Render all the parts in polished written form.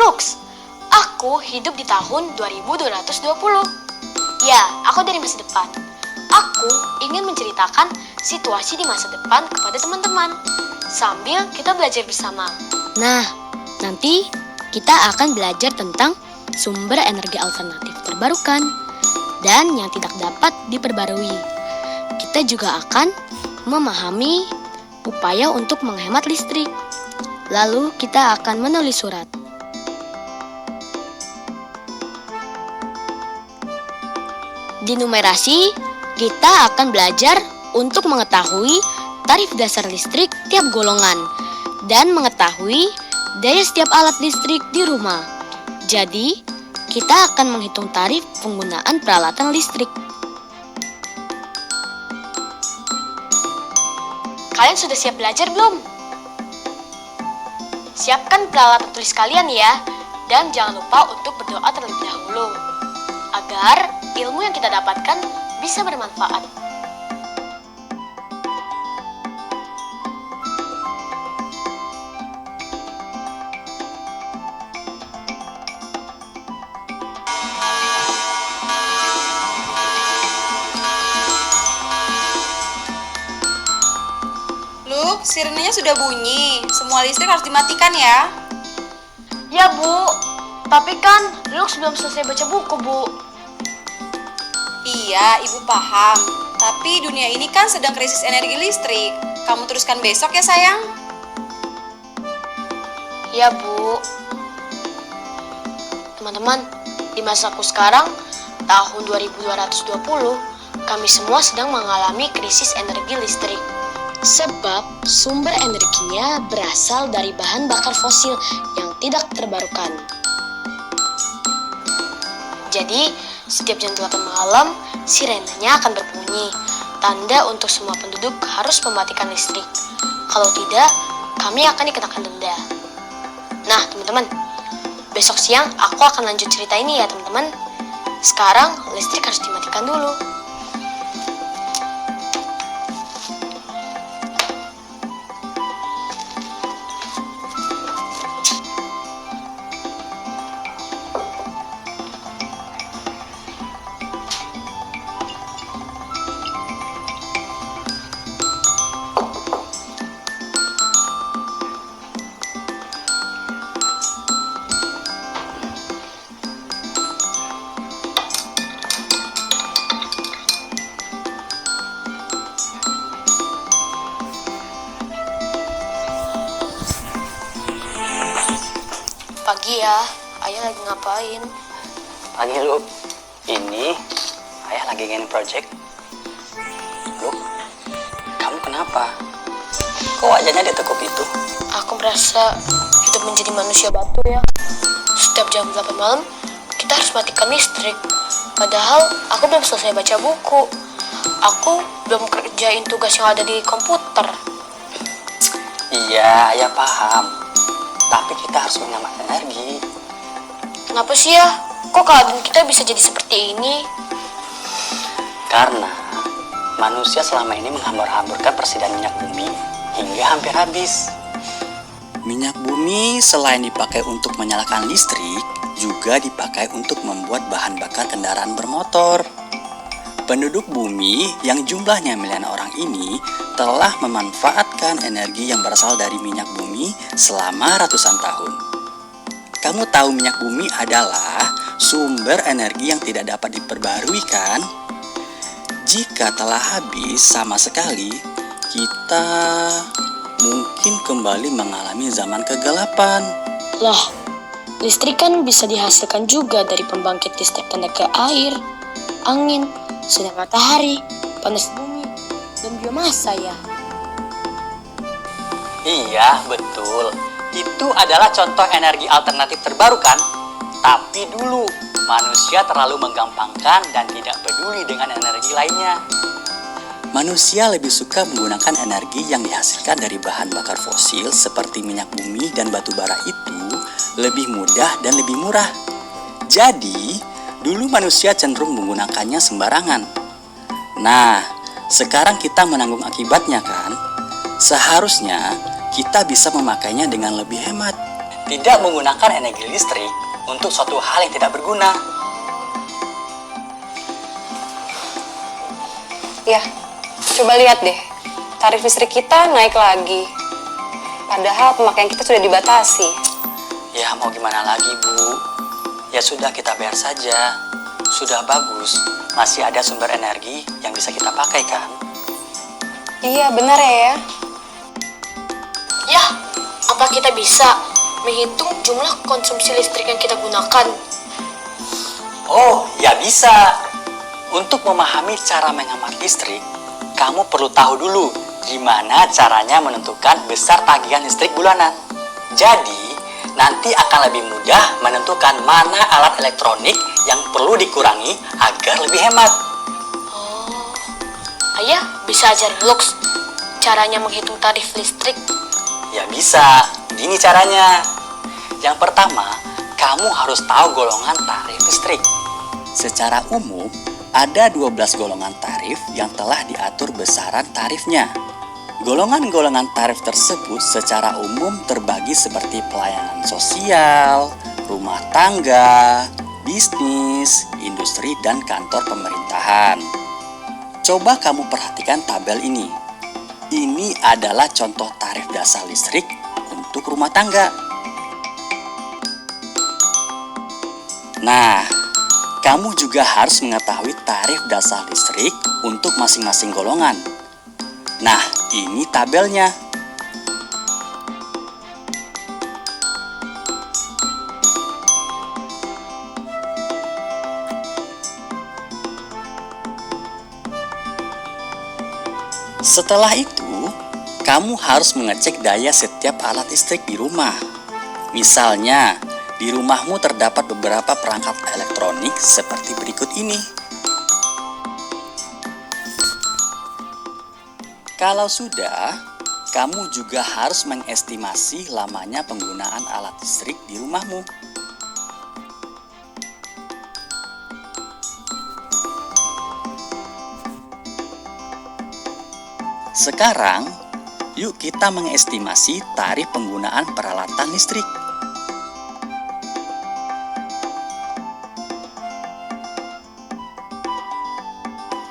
Lux, aku hidup di tahun 2220. Ya, aku dari masa depan. Aku ingin menceritakan situasi di masa depan kepada teman-teman, sambil kita belajar bersama. Nah, nanti kita akan belajar tentang sumber energi alternatif terbarukan dan yang tidak dapat diperbarui. Kita juga akan memahami upaya untuk menghemat listrik. Lalu kita akan menulis surat. Di numerasi, kita akan belajar untuk mengetahui tarif dasar listrik tiap golongan dan mengetahui daya setiap alat listrik di rumah. Jadi, kita akan menghitung tarif penggunaan peralatan listrik. Kalian sudah siap belajar belum? Siapkan peralatan tulis kalian ya, dan jangan lupa untuk berdoa terlebih dahulu, agar ilmu yang kita dapatkan bisa bermanfaat. Luk, sirenenya sudah bunyi. Semua listrik harus dimatikan ya. Ya Bu, tapi kan Lux belum selesai baca buku Bu. Iya, Ibu paham. Tapi dunia ini kan sedang krisis energi listrik. Kamu teruskan besok ya sayang. Ya Bu. Teman-teman, di masaku sekarang, tahun 2220, kami semua sedang mengalami krisis energi listrik. Sebab sumber energinya berasal dari bahan bakar fosil yang tidak terbarukan. Jadi, setiap jam 8 malam, sirenenya akan berbunyi. Tanda untuk semua penduduk harus mematikan listrik. Kalau tidak, kami akan dikenakan denda. Nah, teman-teman, besok siang aku akan lanjut cerita ini ya, teman-teman. Sekarang, listrik harus dimatikan dulu. Pagi ya, ayah lagi ngapain? Pagi Luk, ini ayah lagi ngin project. Luk, kamu kenapa? Kok wajahnya ditekuk itu? Aku merasa hidup menjadi manusia batu ya. Setiap jam 8 malam, kita harus matikan listrik. Padahal aku belum selesai baca buku. Aku belum kerjain tugas yang ada di komputer. Iya, ayah paham. Tapi kita harus menghemat energi. Kenapa sih ya? Kok keadaan kita bisa jadi seperti ini? Karena manusia selama ini menghambur-hamburkan persediaan minyak bumi hingga hampir habis. Minyak bumi selain dipakai untuk menyalakan listrik, juga dipakai untuk membuat bahan bakar kendaraan bermotor. Penduduk bumi yang jumlahnya miliaran orang ini telah memanfaatkan energi yang berasal dari minyak bumi selama ratusan tahun. Kamu tahu minyak bumi adalah sumber energi yang tidak dapat diperbarui kan? Jika telah habis sama sekali, kita mungkin kembali mengalami zaman kegelapan. Loh, listrik kan bisa dihasilkan juga dari pembangkit listrik tenaga air, angin, sinar matahari, panas bumi, dan biomasa ya. Iya, betul. Itu adalah contoh energi alternatif terbarukan. Tapi dulu, manusia terlalu menggampangkan dan tidak peduli dengan energi lainnya. Manusia lebih suka menggunakan energi yang dihasilkan dari bahan bakar fosil seperti minyak bumi dan batu bara itu lebih mudah dan lebih murah. Jadi, dulu manusia cenderung menggunakannya sembarangan. Nah, sekarang kita menanggung akibatnya kan? Seharusnya kita bisa memakainya dengan lebih hemat. tidak menggunakan energi listrik untuk suatu hal yang tidak berguna. Ya, coba lihat deh. Tarif listrik kita naik lagi. Padahal pemakaian kita sudah dibatasi. Ya mau gimana lagi Bu? Ya sudah kita bayar saja. Sudah bagus, masih ada sumber energi yang bisa kita pakai kan? Iya, benar ya. Ya, apa kita bisa menghitung jumlah konsumsi listrik yang kita gunakan? Oh, ya bisa. Untuk memahami cara menghemat listrik, kamu perlu tahu dulu gimana caranya menentukan besar tagihan listrik bulanan. Jadi, nanti akan lebih mudah menentukan mana alat elektronik yang perlu dikurangi agar lebih hemat. Ayah, bisa ajarin Lux caranya menghitung tarif listrik? Ya bisa, gini caranya. Yang pertama, kamu harus tahu golongan tarif listrik. Secara umum, ada 12 golongan tarif yang telah diatur besaran tarifnya. Golongan-golongan tarif tersebut secara umum terbagi seperti pelayanan sosial, rumah tangga, bisnis, industri, dan kantor pemerintahan. Coba kamu perhatikan tabel ini. Ini adalah contoh tarif dasar listrik untuk rumah tangga. Nah, kamu juga harus mengetahui tarif dasar listrik untuk masing-masing golongan. Nah, ini tabelnya. Setelah itu, kamu harus mengecek daya setiap alat listrik di rumah. Misalnya, di rumahmu terdapat beberapa perangkat elektronik seperti berikut ini. Kalau sudah, kamu juga harus mengestimasi lamanya penggunaan alat listrik di rumahmu. Sekarang, yuk kita mengestimasi tarif penggunaan peralatan listrik.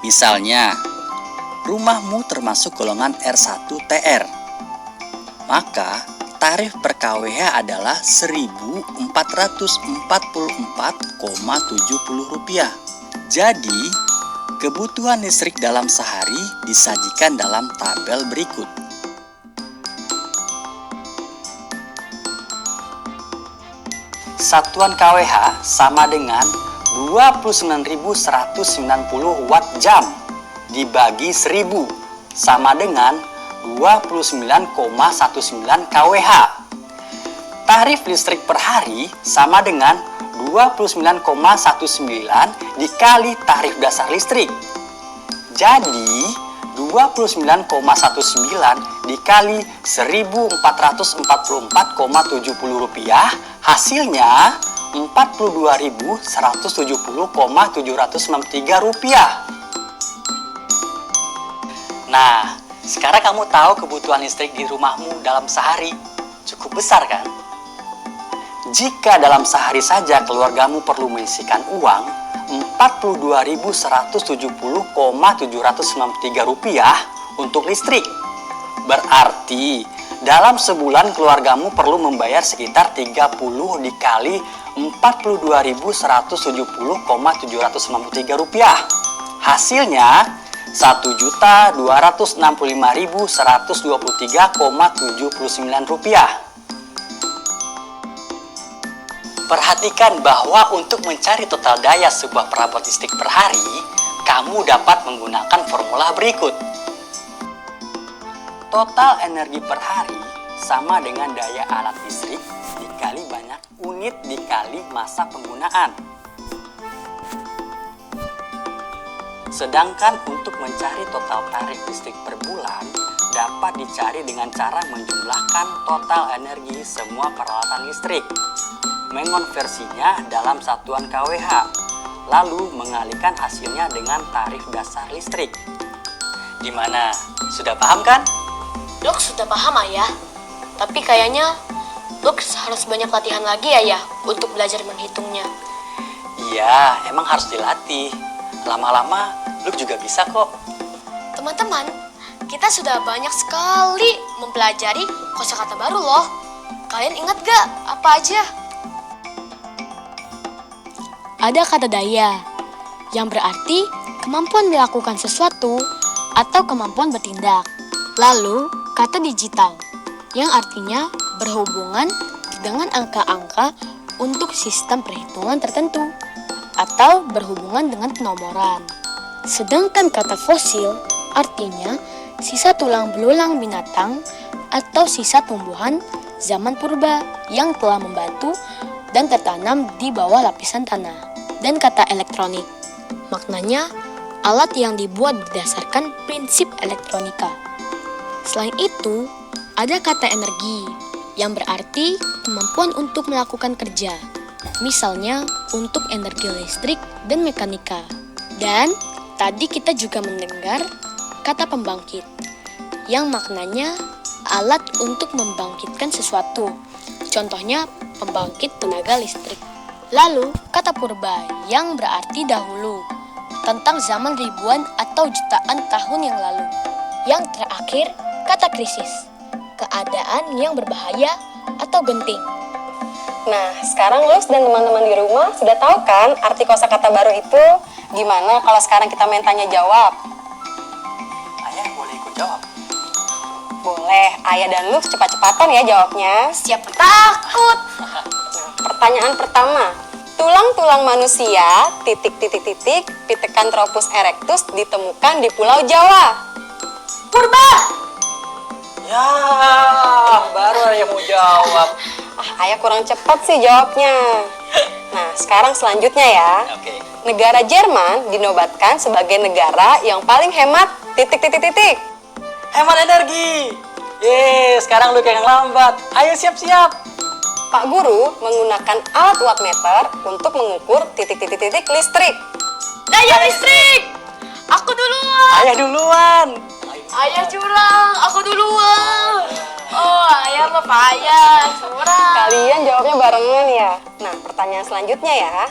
Misalnya, rumahmu termasuk golongan R1TR. Maka, tarif per kWh adalah Rp1.444,70. Jadi, kebutuhan listrik dalam sehari disajikan dalam tabel berikut. Satuan kWh sama dengan 29.190 watt jam dibagi 1000 sama dengan 29,19 kWh. Tarif listrik per hari sama dengan 29,19 dikali tarif dasar listrik. Jadi 29,19 dikali 1.444,70 rupiah hasilnya 42.170,763 rupiah. Nah, sekarang kamu tahu kebutuhan listrik di rumahmu dalam sehari cukup besar kan? Jika dalam sehari saja keluargamu perlu menyisihkan uang 42.170,763 rupiah untuk listrik, berarti dalam sebulan keluargamu perlu membayar sekitar 30 dikali 42.170,763 rupiah. Hasilnya 1.265.123,79 rupiah. Perhatikan bahwa untuk mencari total daya sebuah perabot listrik per hari, kamu dapat menggunakan formula berikut. Total energi per hari sama dengan daya alat listrik dikali banyak unit dikali masa penggunaan. Sedangkan untuk mencari total tarif listrik per bulan dapat dicari dengan cara menjumlahkan total energi semua peralatan listrik, mengonversinya dalam satuan kWh, lalu mengalihkan hasilnya dengan tarif dasar listrik. Gimana? Sudah paham kan? Lux sudah paham ayah, tapi kayaknya Lux harus banyak latihan lagi ya untuk belajar menghitungnya. Iya, emang harus dilatih. Lama-lama lu juga bisa kok. Teman-teman, kita sudah banyak sekali mempelajari kosakata baru loh. Kalian ingat gak apa aja? Ada kata daya, yang berarti kemampuan melakukan sesuatu atau kemampuan bertindak. Lalu, kata digital, yang artinya berhubungan dengan angka-angka untuk sistem perhitungan tertentu atau berhubungan dengan penomoran. Sedangkan kata fosil artinya sisa tulang belulang binatang atau sisa tumbuhan zaman purba yang telah membatu dan tertanam di bawah lapisan tanah. Dan kata elektronik, maknanya alat yang dibuat berdasarkan prinsip elektronika. Selain itu, ada kata energi yang berarti kemampuan untuk melakukan kerja, misalnya untuk energi listrik dan mekanika. Dan tadi kita juga mendengar kata pembangkit, yang maknanya alat untuk membangkitkan sesuatu, contohnya pembangkit tenaga listrik. Lalu, kata purba yang berarti dahulu, tentang zaman ribuan atau jutaan tahun yang lalu. Yang terakhir, kata krisis, keadaan yang berbahaya atau genting. Nah, sekarang Lux dan teman-teman di rumah sudah tahu kan arti kosakata baru itu? Gimana kalau sekarang kita main tanya jawab? Ayah boleh ikut jawab? Boleh, Ayah dan Lux cepat-cepatan ya jawabnya. Siapa takut? Pertanyaan pertama, tulang-tulang manusia titik-titik-titik Pithecanthropus erectus ditemukan di Pulau Jawa. Purba! Ya, baru ayah mau jawab. Ayah kurang cepat sih jawabnya. Nah, sekarang selanjutnya ya. Oke. Negara Jerman dinobatkan sebagai negara yang paling hemat titik-titik-titik. Hemat energi. Sekarang lu kayak yang lambat. Ayo siap-siap. Pak Guru menggunakan alat wattmeter untuk mengukur titik-titik-titik listrik. Daya listrik! Aku duluan! Ayah duluan. Ayah curang, aku duluan! Oh, ayah mah payah, curang! Kalian jawabnya barengan ya. Nah, pertanyaan selanjutnya ya.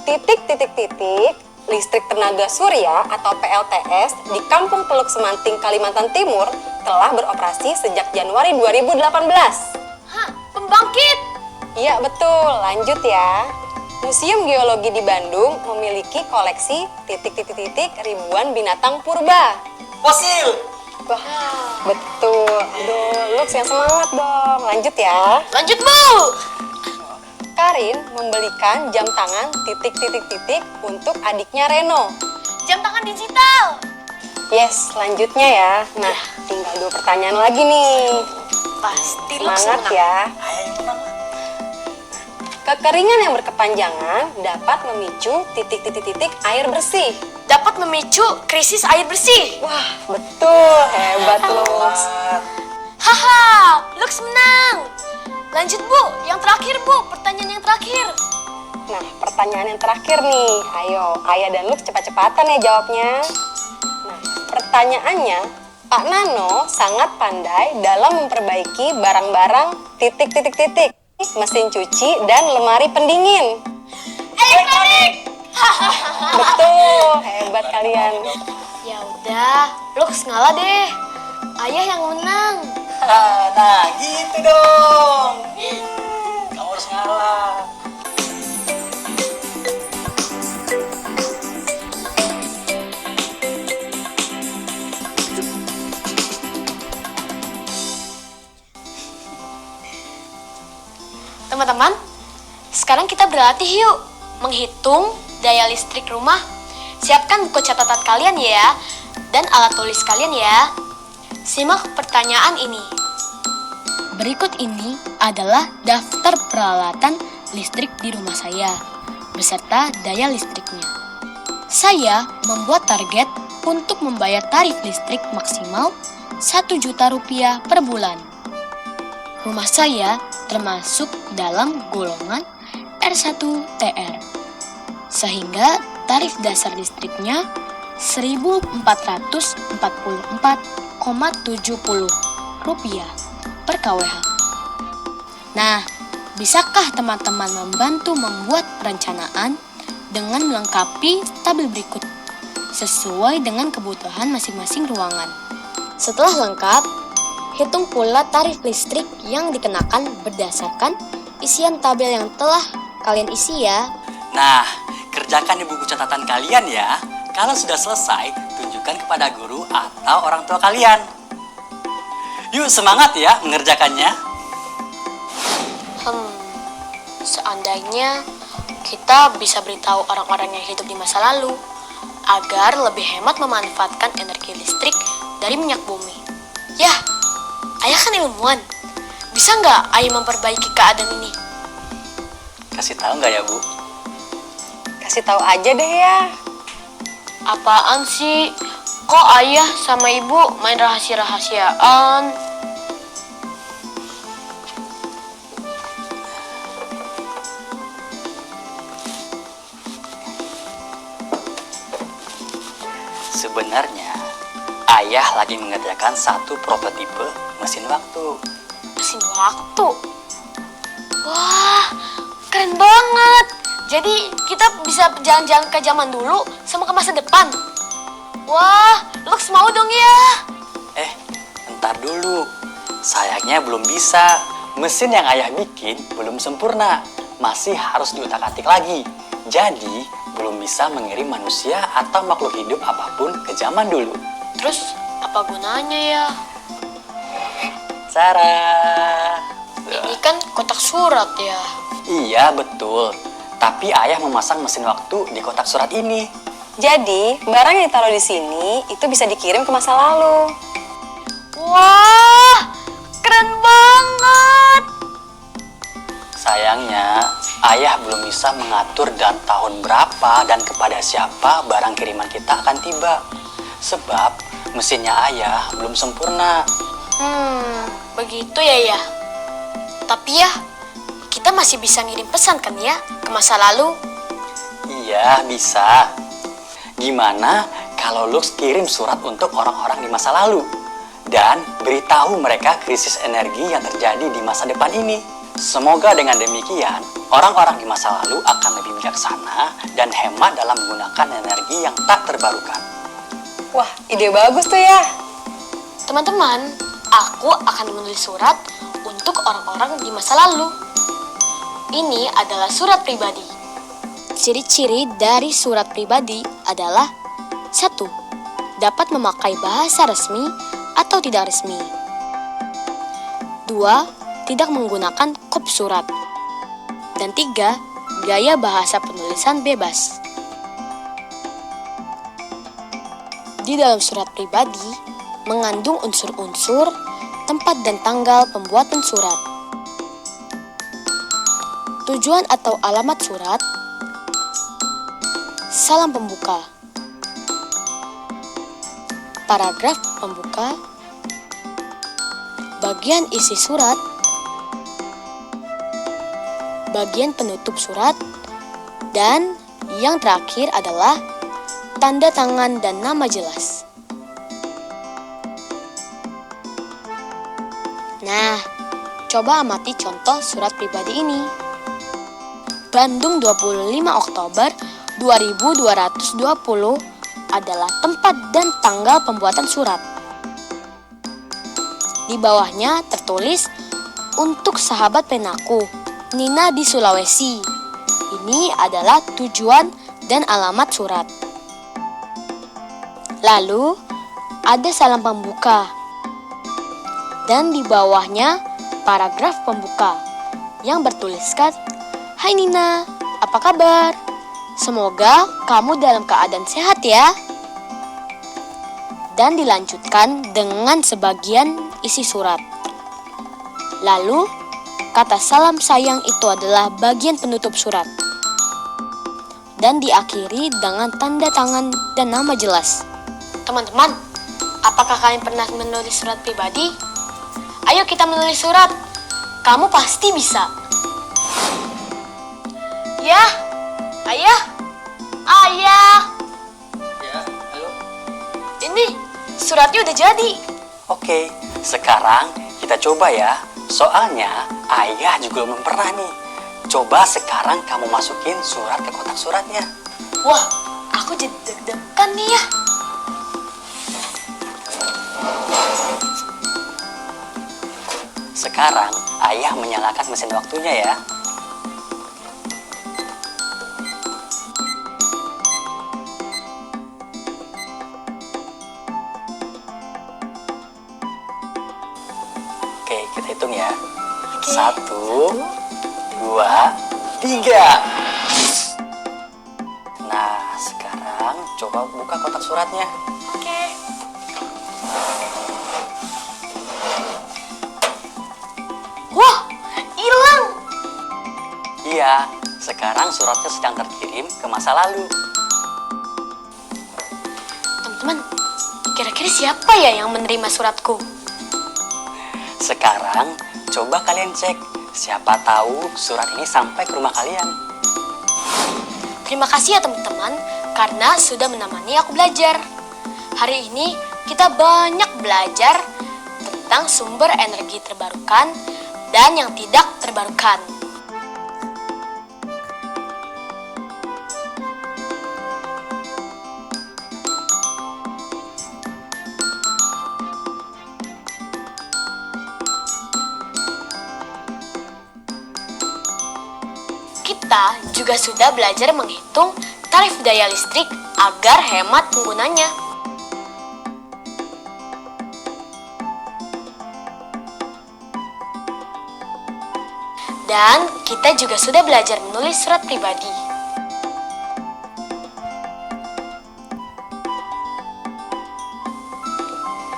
Titik-titik-titik listrik tenaga surya atau PLTS di Kampung Teluk Semanting, Kalimantan Timur telah beroperasi sejak Januari 2018. Hah, pembangkit! Iya betul, lanjut ya. Museum Geologi di Bandung memiliki koleksi titik-titik-titik ribuan binatang purba. Fosil. Wah, betul. Aduh, Lux yang semangat dong. Lanjut ya. Lanjut, Bu! Karin membelikan jam tangan titik-titik-titik untuk adiknya Reno. Jam tangan digital! Yes, selanjutnya ya. Nah, tinggal 2 pertanyaan lagi nih. Pasti Lux Semangat menang. ya. Ayah yang menang. Kekeringan yang berkepanjangan dapat memicu titik-titik-titik air bersih. Dapat memicu krisis air bersih. Wah, betul. Hebat, Lux. Haha, Lux menang. Lanjut, Bu. Yang terakhir, Bu. Pertanyaan yang terakhir. Nah, pertanyaan yang terakhir nih. Ayo, Ayah dan Lux cepat-cepatan ya jawabnya. Nah, pertanyaannya, Pak Nano sangat pandai dalam memperbaiki barang-barang titik-titik-titik, mesin cuci dan lemari pendingin. Elektronik! Betul, hebat kalian. Ya udah, Lux ngalah deh. Ayah yang menang. Nah, gitu dong. Kamu harus ngalah. Teman-teman, sekarang kita berlatih yuk menghitung daya listrik rumah. Siapkan buku catatan kalian ya, dan alat tulis kalian ya. Simak pertanyaan ini. Berikut ini adalah daftar peralatan listrik di rumah saya, beserta daya listriknya. Saya membuat target untuk membayar tarif listrik maksimal Rp1.000.000 per bulan. Rumah saya termasuk dalam golongan R1TR, sehingga tarif dasar listriknya Rp1.444,70 per kWh. Nah, bisakah teman-teman membantu membuat perencanaan dengan melengkapi tabel berikut sesuai dengan kebutuhan masing-masing ruangan? Setelah lengkap, hitung pula tarif listrik yang dikenakan berdasarkan isian tabel yang telah kalian isi ya. Nah, kerjakan di buku catatan kalian ya. Kalau sudah selesai, tunjukkan kepada guru atau orang tua kalian. Yuk semangat ya mengerjakannya. Seandainya kita bisa beritahu orang-orang yang hidup di masa lalu agar lebih hemat memanfaatkan energi listrik dari minyak bumi. Yah, ayah kan ilmuwan. Bisa nggak ayah memperbaiki keadaan ini? Kasih tahu nggak ya, Bu? Kasih tahu aja deh ya. Apaan sih? Kok ayah sama ibu main rahasia-rahasiaan? Sebenarnya, ayah lagi mengerjakan satu prototipe mesin waktu. Mesin waktu? Wah, keren banget. Jadi kita bisa jalan-jalan ke zaman dulu sama ke masa depan. Wah, Lux mau dong ya. Entar dulu. Sayangnya belum bisa. Mesin yang ayah bikin belum sempurna. Masih harus diutak-atik lagi. Jadi, belum bisa mengirim manusia atau makhluk hidup apapun ke zaman dulu. Terus apa gunanya ya? Sarah. Ini kan kotak surat ya. Iya, betul. Tapi ayah memasang mesin waktu di kotak surat ini. Jadi, barang yang ditaruh di sini itu bisa dikirim ke masa lalu. Wah, keren banget. Sayangnya, ayah belum bisa mengatur dan tahun berapa dan kepada siapa barang kiriman kita akan tiba. Sebab mesinnya ayah belum sempurna. Begitu ya. Tapi ya, kita masih bisa ngirim pesan kan ya ke masa lalu? Iya, bisa. Gimana kalau Lux kirim surat untuk orang-orang di masa lalu dan beritahu mereka krisis energi yang terjadi di masa depan ini? Semoga dengan demikian, orang-orang di masa lalu akan lebih bijaksana dan hemat dalam menggunakan energi yang tak terbarukan. Wah, ide bagus tuh ya. Teman-teman, aku akan menulis surat untuk orang-orang di masa lalu. Ini adalah surat pribadi. Ciri-ciri dari surat pribadi adalah 1. Dapat memakai bahasa resmi atau tidak resmi. 2. Tidak menggunakan kop surat. Dan 3. Gaya bahasa penulisan bebas. Di dalam surat pribadi mengandung unsur-unsur, tempat dan tanggal pembuatan surat. Tujuan atau alamat surat, salam pembuka, paragraf pembuka, bagian isi surat, bagian penutup surat, dan yang terakhir adalah tanda tangan dan nama jelas. Nah, coba amati contoh surat pribadi ini. Bandung 25 Oktober 2220 adalah tempat dan tanggal pembuatan surat. Di bawahnya tertulis untuk sahabat penaku, Nina di Sulawesi. Ini adalah tujuan dan alamat surat. Lalu ada salam pembuka. Dan di bawahnya paragraf pembuka yang bertuliskan, "Hai Nina, apa kabar? Semoga kamu dalam keadaan sehat ya." Dan dilanjutkan dengan sebagian isi surat. Lalu, kata salam sayang itu adalah bagian penutup surat. Dan diakhiri dengan tanda tangan dan nama jelas. Teman-teman, apakah kalian pernah menulis surat pribadi? Ayo kita menulis surat. Kamu pasti bisa. Ya, ayah. Ayah. Ya, halo. Ini suratnya udah jadi. Oke, sekarang kita coba ya. Soalnya ayah juga belum pernah nih. Coba sekarang kamu masukin surat ke kotak suratnya. Wah, aku jadi deg-degan nih ya. Sekarang ayah menyalakan mesin waktunya ya. Oke, kita hitung ya. 1, 2, 3. Nah, sekarang coba buka kotak suratnya. Oke. Wah, hilang. Iya, sekarang suratnya sedang terkirim ke masa lalu. Teman-teman, kira-kira siapa ya yang menerima suratku? Sekarang coba kalian cek, siapa tahu surat ini sampai ke rumah kalian. Terima kasih ya teman-teman, karena sudah menemani aku belajar. Hari ini kita banyak belajar tentang sumber energi terbarukan dan yang tidak terbarukan. Kita juga sudah belajar menghitung tarif daya listrik agar hemat penggunanya. Dan kita juga sudah belajar menulis surat pribadi.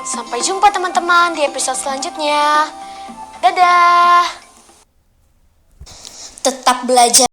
Sampai jumpa teman-teman di episode selanjutnya. Dadah! Tetap belajar.